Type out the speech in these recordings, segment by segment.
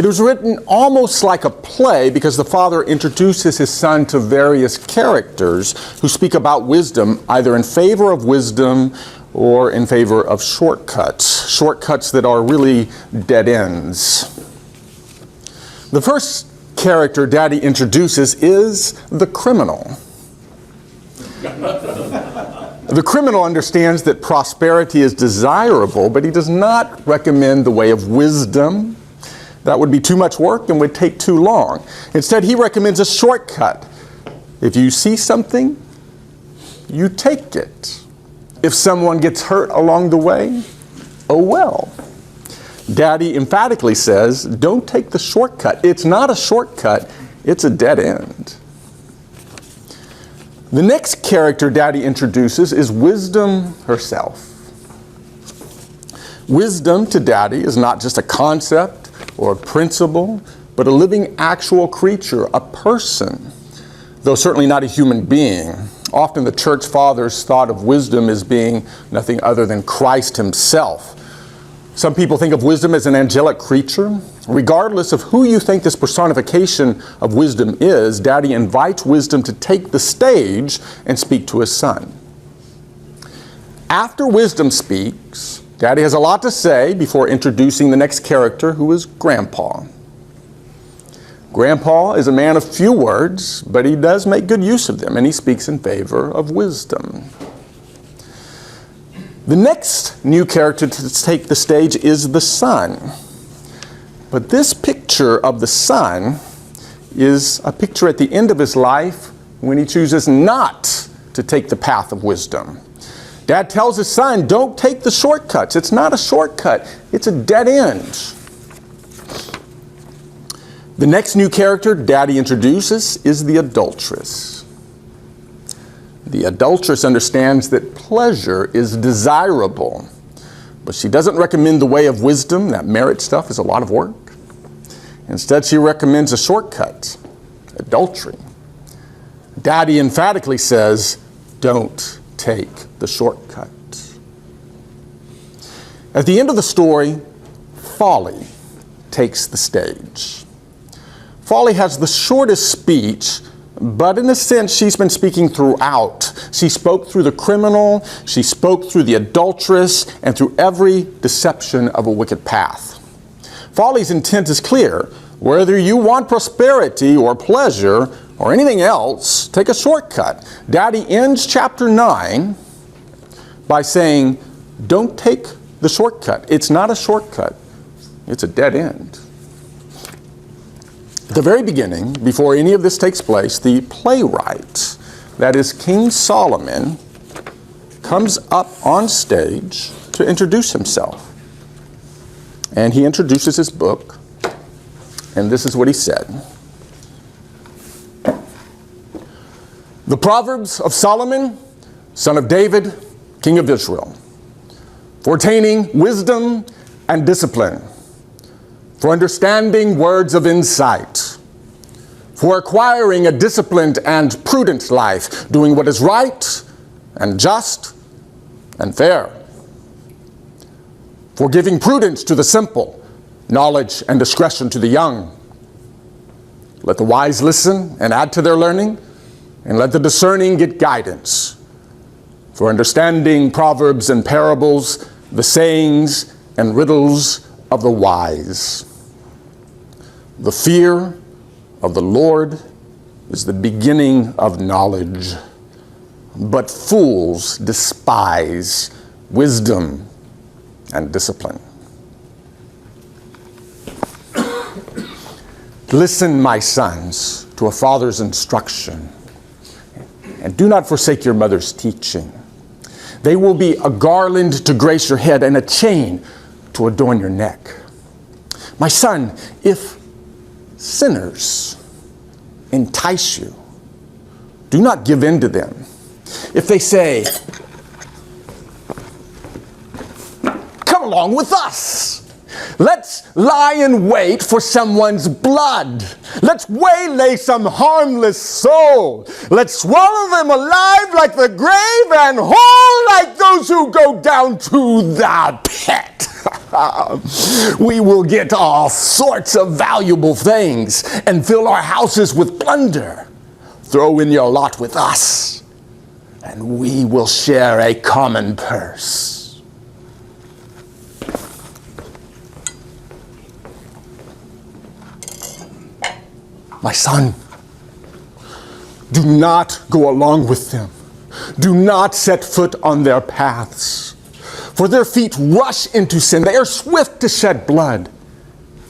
It was written almost like a play because the father introduces his son to various characters who speak about wisdom, either in favor of wisdom or in favor of shortcuts that are really dead ends. The first character Daddy introduces is the criminal. The criminal understands that prosperity is desirable, but he does not recommend the way of wisdom. That would be too much work and would take too long. Instead, he recommends a shortcut. If you see something, you take it. If someone gets hurt along the way, oh well. Daddy emphatically says, don't take the shortcut. It's not a shortcut, it's a dead end. The next character Daddy introduces is wisdom herself. Wisdom to Daddy is not just a concept or a principle, but a living actual creature, a person, though certainly not a human being. Often the church fathers thought of wisdom as being nothing other than Christ himself. Some people think of wisdom as an angelic creature. Regardless of who you think this personification of wisdom is, Daddy invites wisdom to take the stage and speak to his son. After wisdom speaks, Daddy has a lot to say before introducing the next character, who is Grandpa. Grandpa is a man of few words, but he does make good use of them, and he speaks in favor of wisdom. The next new character to take the stage is the son. But this picture of the son is a picture at the end of his life when he chooses not to take the path of wisdom. Dad tells his son, don't take the shortcuts. It's not a shortcut, it's a dead end. The next new character Daddy introduces is the adulteress. The adulteress understands that pleasure is desirable, but she doesn't recommend the way of wisdom. That marriage stuff is a lot of work. Instead, she recommends a shortcut, adultery. Daddy emphatically says, don't take the shortcut. At the end of the story, Folly takes the stage. Folly has the shortest speech, but in a sense, she's been speaking throughout. She spoke through the criminal, she spoke through the adulteress, and through every deception of a wicked path. Folly's intent is clear. Whether you want prosperity or pleasure or anything else, take a shortcut. Daddy ends chapter 9 by saying, don't take the shortcut. It's not a shortcut. It's a dead end. At the very beginning, before any of this takes place, the playwright, that is King Solomon, comes up on stage to introduce himself. And he introduces his book, and this is what he said. The Proverbs of Solomon, son of David, king of Israel, for attaining wisdom and discipline, for understanding words of insight, for acquiring a disciplined and prudent life, doing what is right and just and fair, for giving prudence to the simple, knowledge and discretion to the young. Let the wise listen and add to their learning, and let the discerning get guidance, for understanding proverbs and parables, the sayings and riddles of the wise. The fear of the Lord is the beginning of knowledge, but fools despise wisdom and discipline. Listen, my sons, to a father's instruction, and do not forsake your mother's teaching. They will be a garland to grace your head and a chain to adorn your neck. My son, if sinners entice you, do not give in to them. If they say, come along with us, Let's lie in wait for someone's blood. Let's waylay some harmless soul. Let's swallow them alive like the grave and whole like those who go down to the pit. We will get all sorts of valuable things and fill our houses with plunder. Throw in your lot with us, and we will share a common purse. My son, do not go along with them. Do not set foot on their paths. For their feet rush into sin. They are swift to shed blood.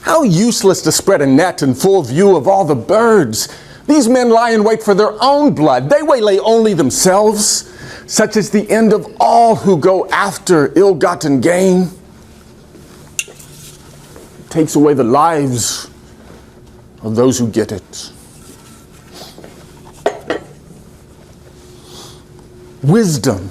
How useless to spread a net in full view of all the birds. These men lie in wait for their own blood. They waylay only themselves. Such is the end of all who go after ill-gotten gain. It takes away the lives of those who get it. Wisdom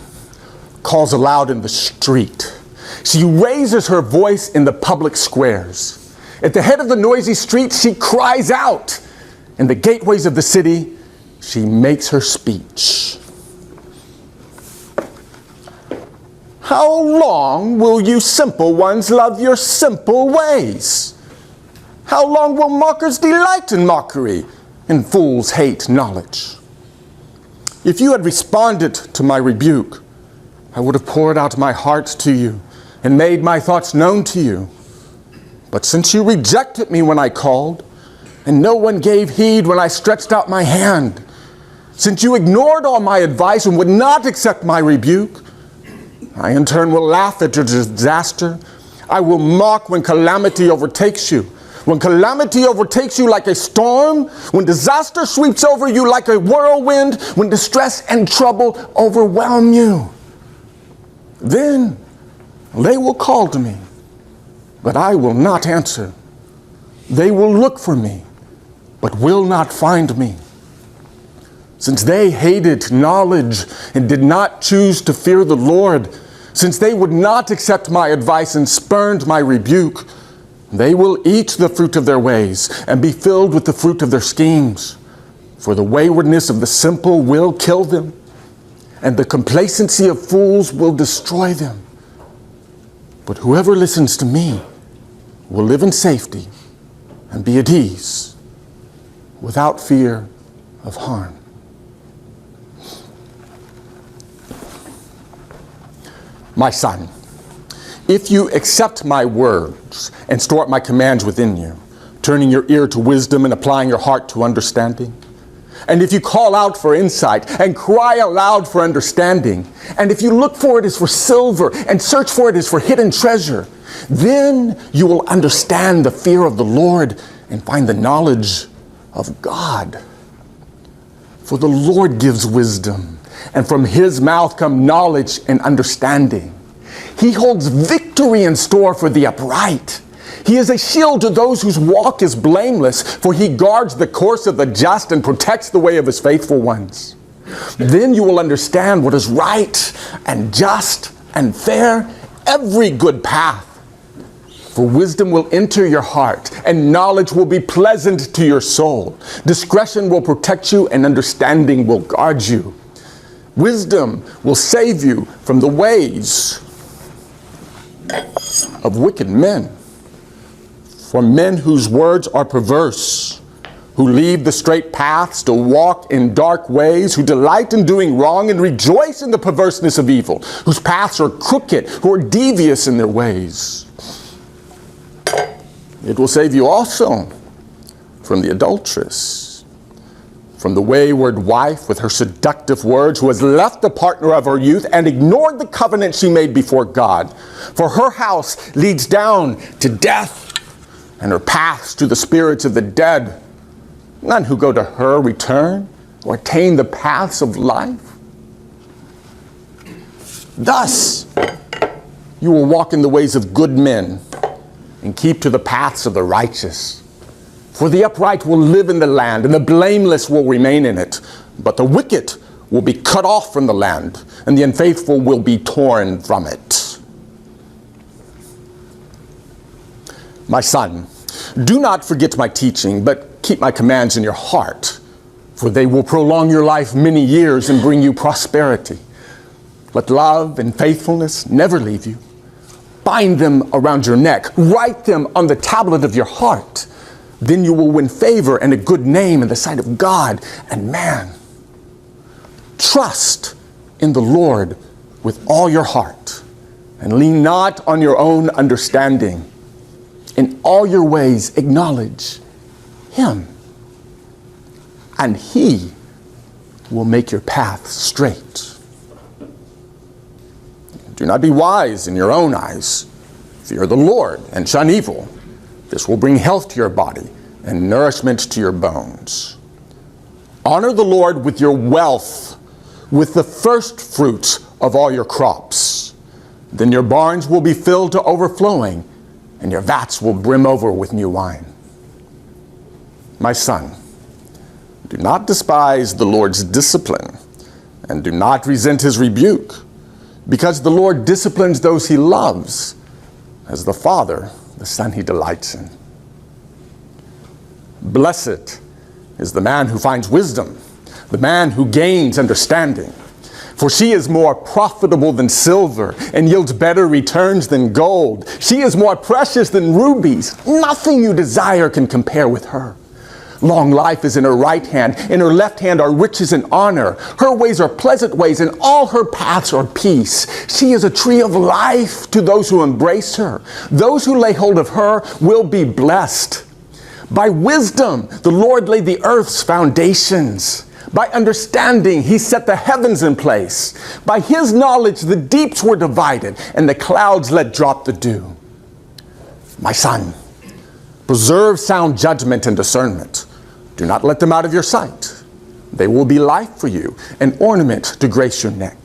calls aloud in the street. She raises her voice in the public squares. At the head of the noisy street, she cries out. In the gateways of the city, she makes her speech. How long will you simple ones love your simple ways? How long will mockers delight in mockery and fools hate knowledge? If you had responded to my rebuke, I would have poured out my heart to you and made my thoughts known to you. But since you rejected me when I called, and no one gave heed when I stretched out my hand, since you ignored all my advice and would not accept my rebuke, I in turn will laugh at your disaster. I will mock when calamity overtakes you. When calamity overtakes you like a storm, when disaster sweeps over you like a whirlwind, when distress and trouble overwhelm you, then they will call to me, but I will not answer. They will look for me, but will not find me. Since they hated knowledge and did not choose to fear the Lord, since they would not accept my advice and spurned my rebuke, they will eat the fruit of their ways and be filled with the fruit of their schemes. For the waywardness of the simple will kill them, and the complacency of fools will destroy them. But whoever listens to me will live in safety and be at ease without fear of harm. My son, if you accept my words and store up my commands within you, turning your ear to wisdom and applying your heart to understanding, and if you call out for insight and cry aloud for understanding, and if you look for it as for silver and search for it as for hidden treasure, then you will understand the fear of the Lord and find the knowledge of God. For the Lord gives wisdom, and from his mouth come knowledge and understanding. He holds victory in store for the upright. He is a shield to those whose walk is blameless, for he guards the course of the just and protects the way of his faithful ones. Then you will understand what is right and just and fair, every good path. For wisdom will enter your heart, and knowledge will be pleasant to your soul. Discretion will protect you, and understanding will guard you. Wisdom will save you from the ways of wicked men, from men whose words are perverse, who leave the straight paths to walk in dark ways, who delight in doing wrong and rejoice in the perverseness of evil, whose paths are crooked, who are devious in their ways. It will save you also from the adulteress, from the wayward wife with her seductive words, who has left the partner of her youth and ignored the covenant she made before God. For her house leads down to death, and her paths to the spirits of the dead. None who go to her return or attain the paths of life. Thus, you will walk in the ways of good men and keep to the paths of the righteous. For the upright will live in the land, and the blameless will remain in it. But the wicked will be cut off from the land, and the unfaithful will be torn from it. My son, do not forget my teaching, but keep my commands in your heart, for they will prolong your life many years and bring you prosperity. Let love and faithfulness never leave you. Bind them around your neck. Write them on the tablet of your heart. Then you will win favor and a good name in the sight of God and man. Trust in the Lord with all your heart, and lean not on your own understanding. In all your ways acknowledge Him, and He will make your path straight. Do not be wise in your own eyes. Fear the Lord and shun evil. This will bring health to your body and nourishment to your bones. Honor the Lord with your wealth, with the first fruits of all your crops. Then your barns will be filled to overflowing, and your vats will brim over with new wine. My son, do not despise the Lord's discipline, and do not resent His rebuke, because the Lord disciplines those He loves, as the Father the Son He delights in. Blessed is the man who finds wisdom, the man who gains understanding. For she is more profitable than silver and yields better returns than gold. She is more precious than rubies. Nothing you desire can compare with her. Long life is in her right hand. In her left hand are riches and honor. Her ways are pleasant ways, and all her paths are peace. She is a tree of life to those who embrace her. Those who lay hold of her will be blessed. By wisdom, the Lord laid the earth's foundations. By understanding, He set the heavens in place. By His knowledge, the deeps were divided, and the clouds let drop the dew. My son, preserve sound judgment and discernment. Do not let them out of your sight. They will be life for you, an ornament to grace your neck.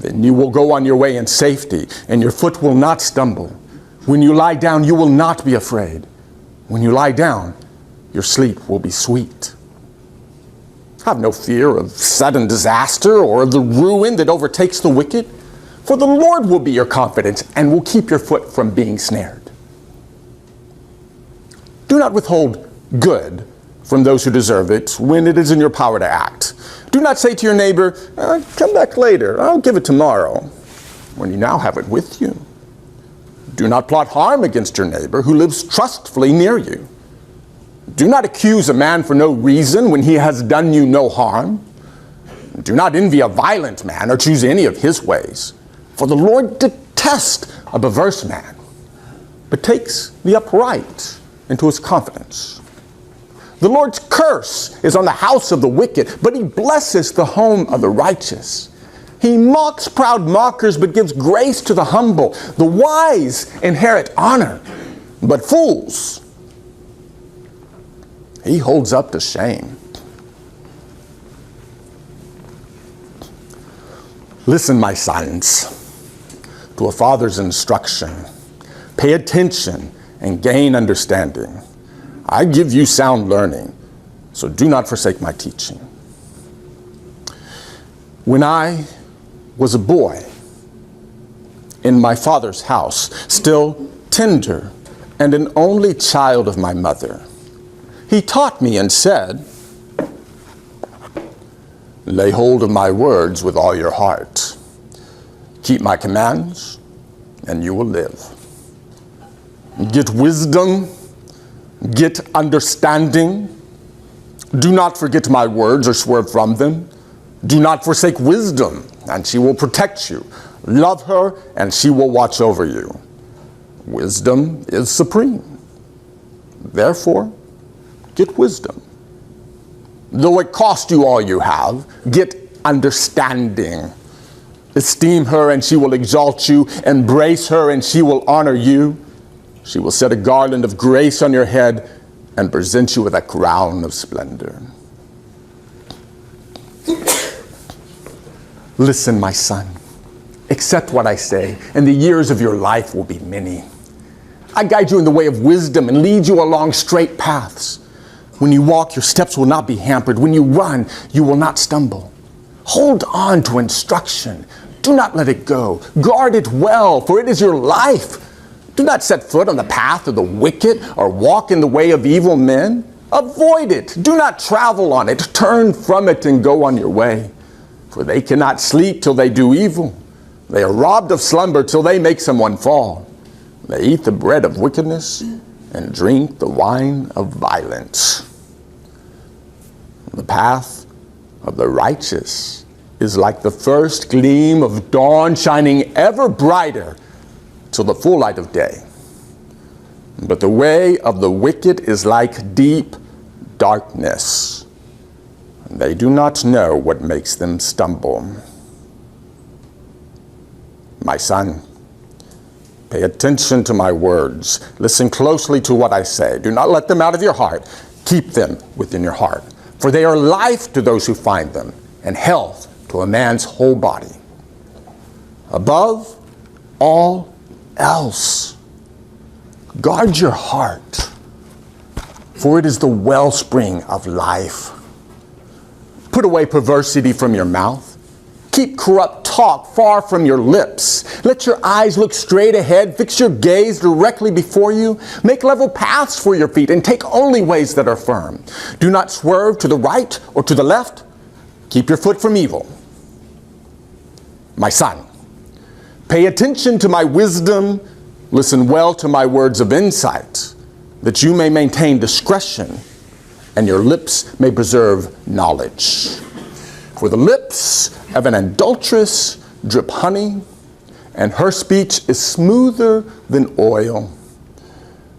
Then you will go on your way in safety, and your foot will not stumble. When you lie down, you will not be afraid. When you lie down, your sleep will be sweet. Have no fear of sudden disaster or of the ruin that overtakes the wicked, for the Lord will be your confidence and will keep your foot from being snared. Do not withhold good from those who deserve it when it is in your power to act. Do not say to your neighbor, come back later, I'll give it tomorrow, when you now have it with you. Do not plot harm against your neighbor who lives trustfully near you. Do not accuse a man for no reason when he has done you no harm. Do not envy a violent man or choose any of his ways, for the Lord detests a perverse man, but takes the upright into His confidence. The Lord's curse is on the house of the wicked, but He blesses the home of the righteous. He mocks proud mockers, but gives grace to the humble. The wise inherit honor, but fools He holds up to shame. Listen, my sons, to a father's instruction. Pay attention and gain understanding. I give you sound learning, so do not forsake my teaching. When I was a boy in my father's house, still tender and an only child of my mother, He taught me and said, lay hold of my words with all your heart. Keep my commands, and you will live. Get wisdom, get understanding. Do not forget my words or swerve from them. Do not forsake wisdom, and she will protect you. Love her, and she will watch over you. Wisdom is supreme. Therefore, get wisdom. Though it cost you all you have, get understanding. Esteem her, and she will exalt you. Embrace her, and she will honor you. She will set a garland of grace on your head and present you with a crown of splendor. Listen, my son, accept what I say, and the years of your life will be many. I guide you in the way of wisdom and lead you along straight paths. When you walk, your steps will not be hampered. When you run, you will not stumble. Hold on to instruction. Do not let it go. Guard it well, for it is your life. Do not set foot on the path of the wicked or walk in the way of evil men. Avoid it. Do not travel on it. Turn from it and go on your way. For they cannot sleep till they do evil. They are robbed of slumber till they make someone fall. They eat the bread of wickedness and drink the wine of violence. The path of the righteous is like the first gleam of dawn, shining ever brighter till the full light of day. But the way of the wicked is like deep darkness. They do not know what makes them stumble. My son, pay attention to my words. Listen closely to what I say. Do not let them out of your heart. Keep them within your heart. For they are life to those who find them, and health to a man's whole body. Above all else, guard your heart, for it is the wellspring of life. Put away perversity from your mouth. Keep corrupt talk far from your lips. Let your eyes look straight ahead. Fix your gaze directly before you. Make level paths for your feet and take only ways that are firm. Do not swerve to the right or to the left. Keep your foot from evil. My son, pay attention to my wisdom. Listen well to my words of insight, that you may maintain discretion and your lips may preserve knowledge. For the lips of an adulteress drip honey, and her speech is smoother than oil.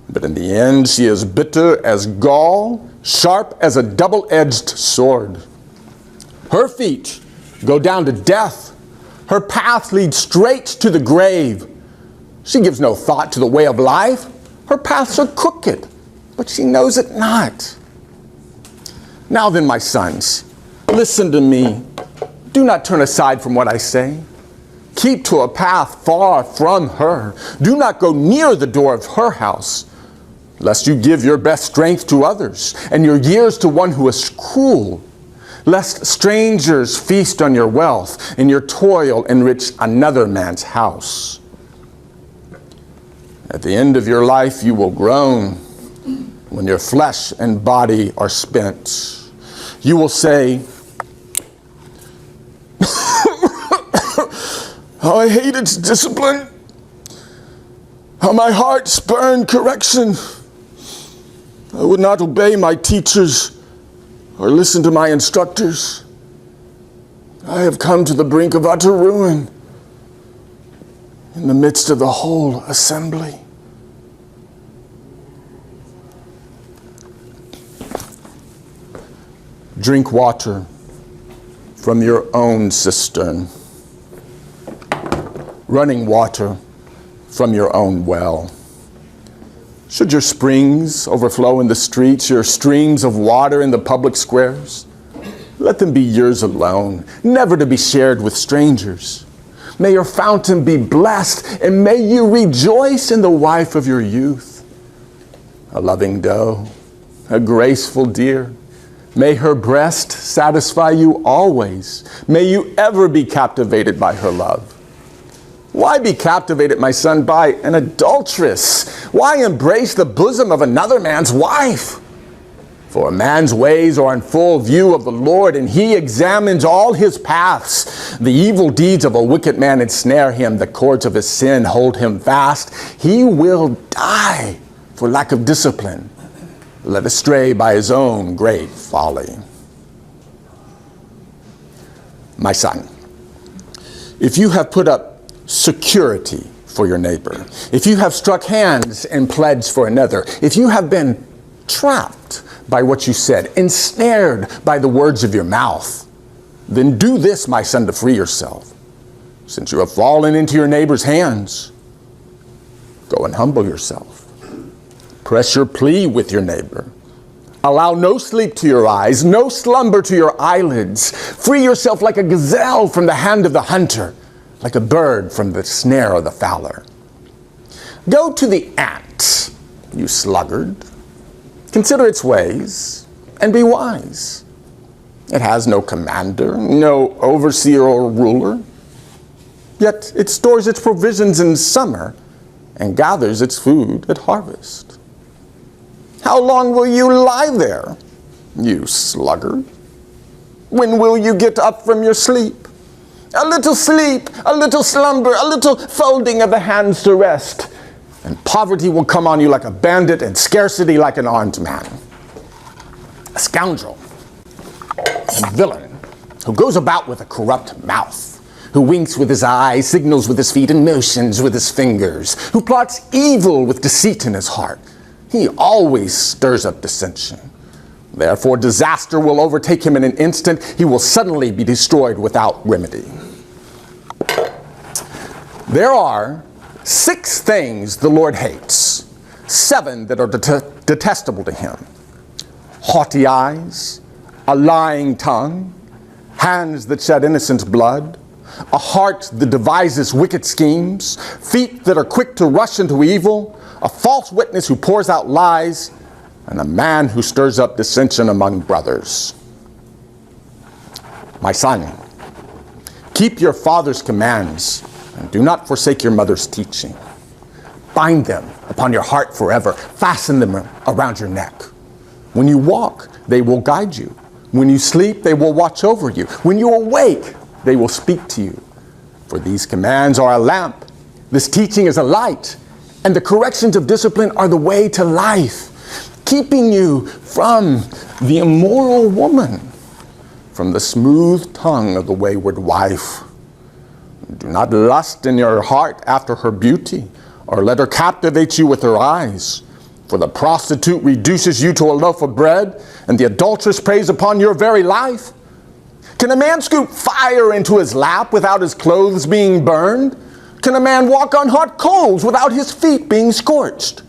But in the end she is bitter as gall, sharp as a double-edged sword. Her feet go down to death. Her path leads straight to the grave. She gives no thought to the way of life. Her paths are crooked, but she knows it not. Now then, my sons, listen to me. Do not turn aside from what I say. Keep to a path far from her. Do not go near the door of her house, lest you give your best strength to others, and your years to one who is cruel. Lest strangers feast on your wealth, and your toil enrich another man's house. At the end of your life you will groan, when your flesh and body are spent. You will say, how I hated discipline, how my heart spurned correction. I would not obey my teachers or listen to my instructors. I have come to the brink of utter ruin in the midst of the whole assembly. Drink water from your own cistern, running water from your own well. Should your springs overflow in the streets, your streams of water in the public squares, let them be yours alone, never to be shared with strangers. May your fountain be blessed, and may you rejoice in the wife of your youth. A loving doe, a graceful deer, may her breast satisfy you always. May you ever be captivated by her love. Why be captivated, my son, by an adulteress? Why embrace the bosom of another man's wife? For a man's ways are in full view of the Lord, and he examines all his paths. The evil deeds of a wicked man ensnare him. The cords of his sin hold him fast. He will die for lack of discipline, led astray by his own great folly. My son, if you have put up security for your neighbor, if you have struck hands and pledged for another, if you have been trapped by what you said, ensnared by the words of your mouth, then do this, my son, to free yourself. Since you have fallen into your neighbor's hands, go and humble yourself. Press your plea with your neighbor. Allow no sleep to your eyes, no slumber to your eyelids. Free yourself like a gazelle from the hand of the hunter, like a bird from the snare of the fowler. Go to the ant, you sluggard. Consider its ways and be wise. It has no commander, no overseer or ruler. Yet it stores its provisions in summer and gathers its food at harvest. How long will you lie there, you sluggard? When will you get up from your sleep? A little sleep, a little slumber, a little folding of the hands to rest, and poverty will come on you like a bandit and scarcity like an armed man. A scoundrel and villain who goes about with a corrupt mouth, who winks with his eyes, signals with his feet, and motions with his fingers, who plots evil with deceit in his heart. He always stirs up dissension. Therefore, disaster will overtake him in an instant. He will suddenly be destroyed without remedy. There are 6 things the Lord hates, 7 that are detestable to him: haughty eyes, a lying tongue, hands that shed innocent blood, a heart that devises wicked schemes, feet that are quick to rush into evil, a false witness who pours out lies, and a man who stirs up dissension among brothers. My son, keep your father's commands, and do not forsake your mother's teaching. Bind them upon your heart forever. Fasten them around your neck. When you walk, they will guide you. When you sleep, they will watch over you. When you awake, they will speak to you. For these commands are a lamp, this teaching is a light, and the corrections of discipline are the way to life, keeping you from the immoral woman, from the smooth tongue of the wayward wife. Do not lust in your heart after her beauty, or let her captivate you with her eyes. For the prostitute reduces you to a loaf of bread, and the adulteress preys upon your very life. Can a man scoop fire into his lap without his clothes being burned? Can a man walk on hot coals without his feet being scorched?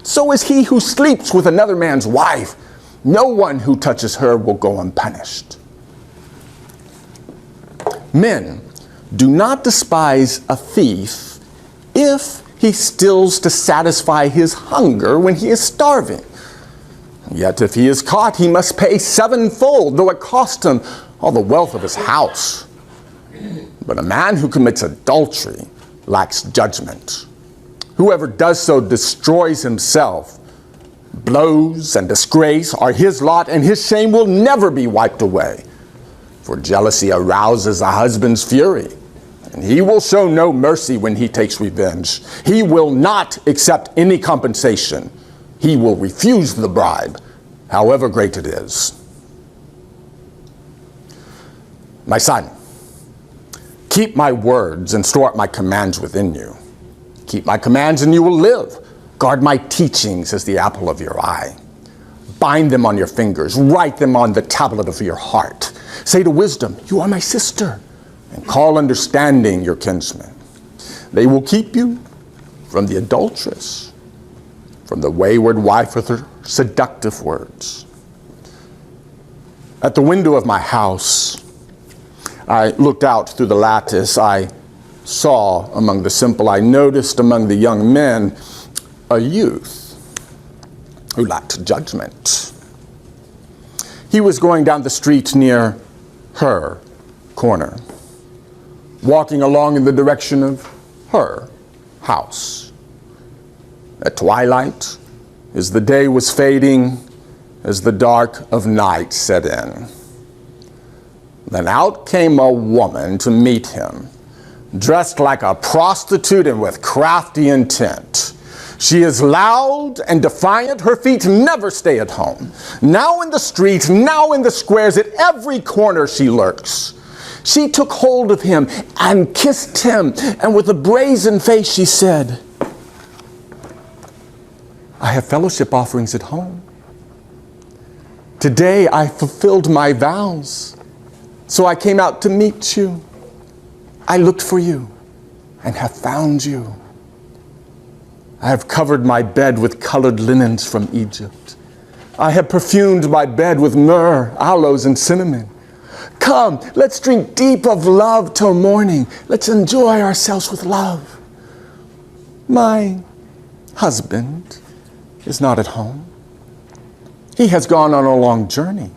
So is he who sleeps with another man's wife. No one who touches her will go unpunished. Men, do not despise a thief if he steals to satisfy his hunger when he is starving. Yet if he is caught, he must pay 7-fold, though it cost him all the wealth of his house. But a man who commits adultery lacks judgment. Whoever does so destroys himself. Blows and disgrace are his lot, and his shame will never be wiped away. For jealousy arouses a husband's fury, and he will show no mercy when he takes revenge. He will not accept any compensation. He will refuse the bribe, however great it is. My son, keep my words and store up my commands within you. Keep my commands and you will live. Guard my teachings as the apple of your eye. Bind them on your fingers. Write them on the tablet of your heart. Say to wisdom, you are my sister, and call understanding your kinsman. They will keep you from the adulteress, from the wayward wife with her seductive words. At the window of my house, I looked out through the lattice. I saw among the simple, I noticed among the young men, a youth who lacked judgment. He was going down the street near her corner, walking along in the direction of her house. At twilight, as the day was fading, as the dark of night set in, then out came a woman to meet him, dressed like a prostitute and with crafty intent. She is loud and defiant. Her feet never stay at home. Now in the streets, now in the squares, at every corner she lurks. She took hold of him and kissed him, and with a brazen face she said, I have fellowship offerings at home. Today I fulfilled my vows. So I came out to meet you. I looked for you and have found you. I have covered my bed with colored linens from Egypt. I have perfumed my bed with myrrh, aloes, and cinnamon. Come, let's drink deep of love till morning. Let's enjoy ourselves with love. My husband is not at home. He has gone on a long journey.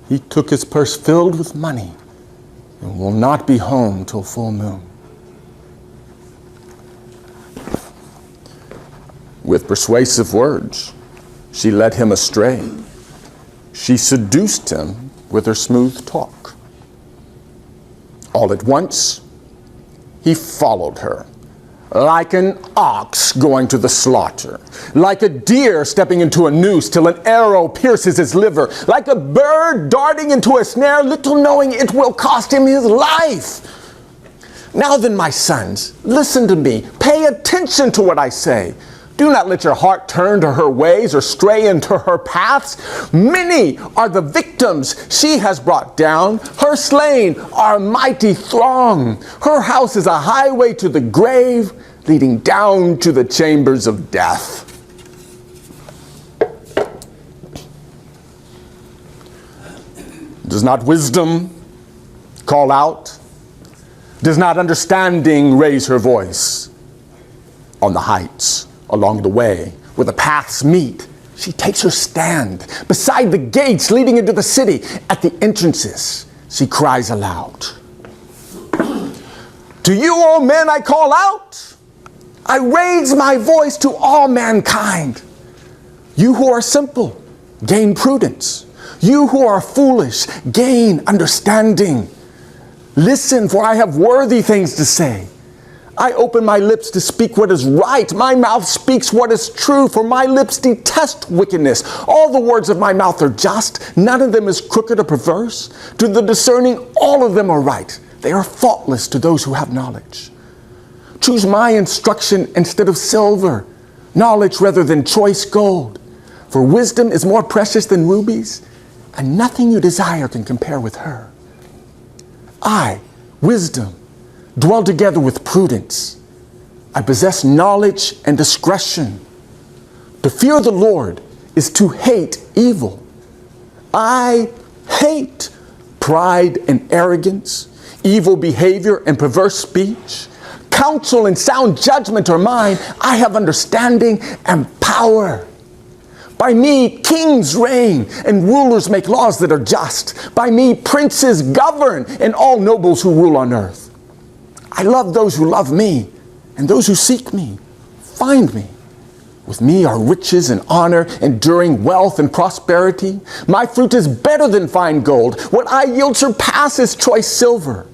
He took his purse filled with money and will not be home till full moon. With persuasive words, she led him astray. She seduced him with her smooth talk. All at once, he followed her, like an ox going to the slaughter, like a deer stepping into a noose till an arrow pierces his liver, like a bird darting into a snare, little knowing it will cost him his life. Now then, my sons, listen to me. Pay attention to what I say. Do not let your heart turn to her ways or stray into her paths. Many are the victims she has brought down. Her slain are a mighty throng. Her house is a highway to the grave, leading down to the chambers of death. Does not wisdom call out? Does not understanding raise her voice? On the heights, along the way, where the paths meet, she takes her stand. Beside the gates leading into the city, at the entrances, she cries aloud. To you, O men, I call out. I raise my voice to all mankind. You who are simple, gain prudence. You who are foolish, gain understanding. Listen, for I have worthy things to say. I open my lips to speak what is right. My mouth speaks what is true, for my lips detest wickedness. All the words of my mouth are just. None of them is crooked or perverse. To the discerning, all of them are right. They are faultless to those who have knowledge. Choose my instruction instead of silver, knowledge rather than choice gold. For wisdom is more precious than rubies, and nothing you desire can compare with her. I, wisdom, dwell together with prudence. I possess knowledge and discretion. To fear the Lord is to hate evil. I hate pride and arrogance, evil behavior and perverse speech. Counsel and sound judgment are mine. I have understanding and power. By me, kings reign and rulers make laws that are just. By me, princes govern and all nobles who rule on earth. I love those who love me, and those who seek me find me. With me are riches and honor, enduring wealth and prosperity. My fruit is better than fine gold. What I yield surpasses choice silver.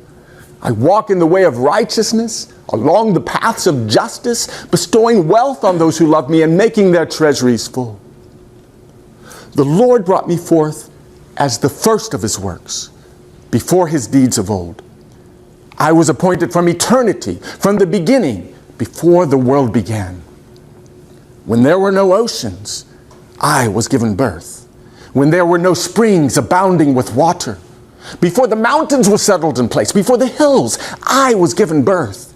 I walk in the way of righteousness, along the paths of justice, bestowing wealth on those who love me and making their treasuries full. The Lord brought me forth as the first of his works, before his deeds of old. I was appointed from eternity, from the beginning, before the world began. When there were no oceans, I was given birth. When there were no springs abounding with water, before the mountains were settled in place, before the hills, I was given birth.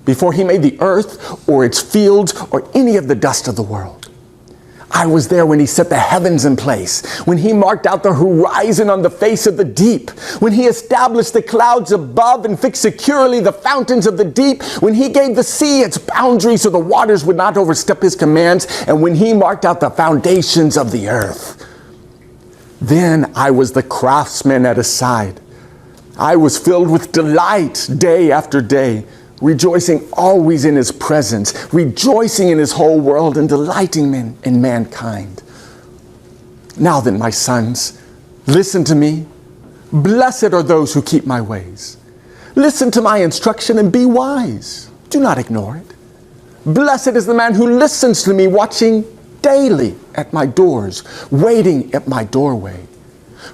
Before he made the earth or its fields or any of the dust of the world. I was there when he set the heavens in place, when he marked out the horizon on the face of the deep, when he established the clouds above and fixed securely the fountains of the deep, when he gave the sea its boundaries so the waters would not overstep his commands, and when he marked out the foundations of the earth. Then I was the craftsman at his side. I was filled with delight day after day, rejoicing always in his presence, rejoicing in his whole world, and delighting in mankind. Now then, my sons, listen to me. Blessed are those who keep my ways. Listen to my instruction and be wise. Do not ignore it. Blessed is the man who listens to me, watching daily at my doors, waiting at my doorway.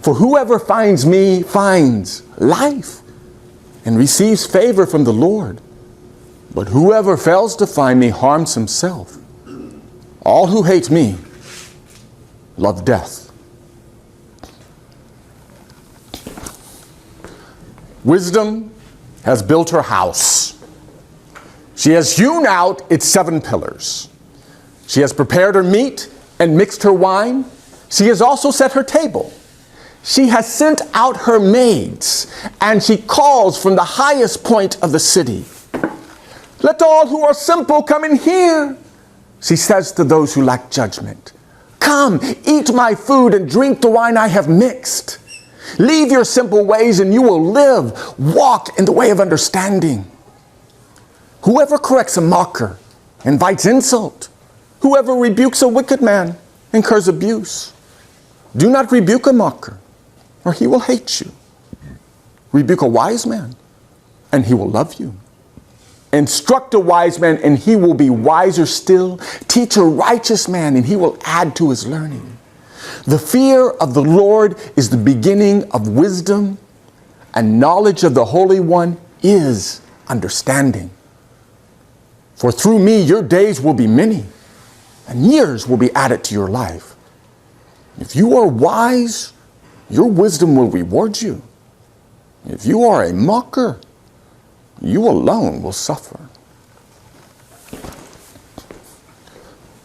For whoever finds me finds life and receives favor from the Lord. But whoever fails to find me harms himself. All who hate me love death. Wisdom has built her house. She has hewn out its 7 pillars. She has prepared her meat and mixed her wine. She has also set her table. She has sent out her maids, and she calls from the highest point of the city. Let all who are simple come in here, she says to those who lack judgment. Come, eat my food and drink the wine I have mixed. Leave your simple ways and you will live. Walk in the way of understanding. Whoever corrects a mocker invites insult, Whoever rebukes a wicked man incurs abuse. Do not rebuke a mocker, or he will hate you. Rebuke a wise man, and he will love you. Instruct a wise man, and he will be wiser still. Teach a righteous man, and he will add to his learning. The fear of the Lord is the beginning of wisdom, and knowledge of the Holy One is understanding. For through me your days will be many, and years will be added to your life. If you are wise, your wisdom will reward you. If you are a mocker, you alone will suffer.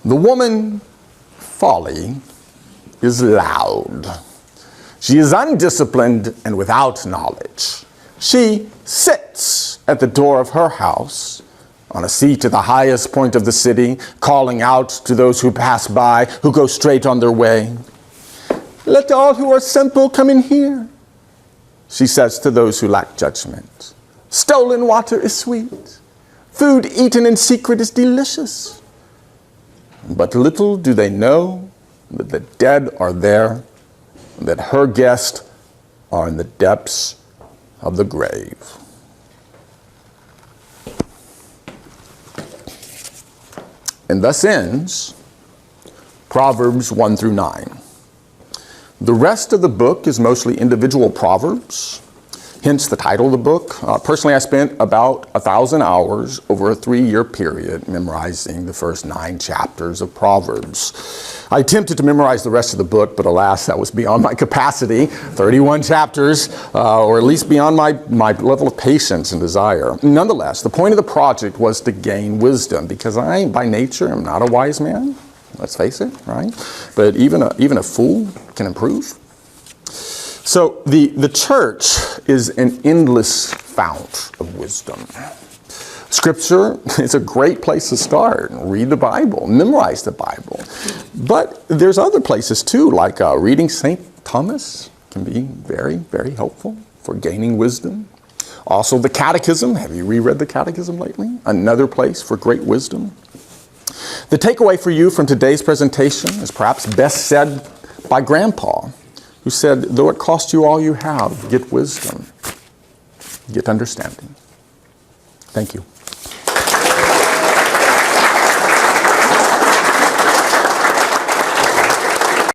The woman, Folly, is loud. She is undisciplined and without knowledge. She sits at the door of her house, on a seat at the highest point of the city, calling out to those who pass by, who go straight on their way. Let all who are simple come in here, she says to those who lack judgment. Stolen water is sweet. Food eaten in secret is delicious. But little do they know that the dead are there, that her guests are in the depths of the grave. And thus ends Proverbs 1 through 9. The rest of the book is mostly individual proverbs, hence the title of the book. Personally, I spent about 1,000 hours over a 3-year period memorizing the first 9 chapters of Proverbs. I attempted to memorize the rest of the book, but alas, that was beyond my capacity, 31 chapters, or at least beyond my level of patience and desire. Nonetheless, the point of the project was to gain wisdom, because I, by nature, am not a wise man. Let's face it, right? But even a fool can improve. So the church is an endless fount of wisdom. Scripture is a great place to start. Read the Bible, memorize the Bible. But there's other places too, like reading St. Thomas can be very, very helpful for gaining wisdom. Also the Catechism. Have you reread the Catechism lately? Another place for great wisdom. The takeaway for you from today's presentation is perhaps best said by Grandpa, who said, though it cost you all you have, get wisdom, get understanding. Thank you.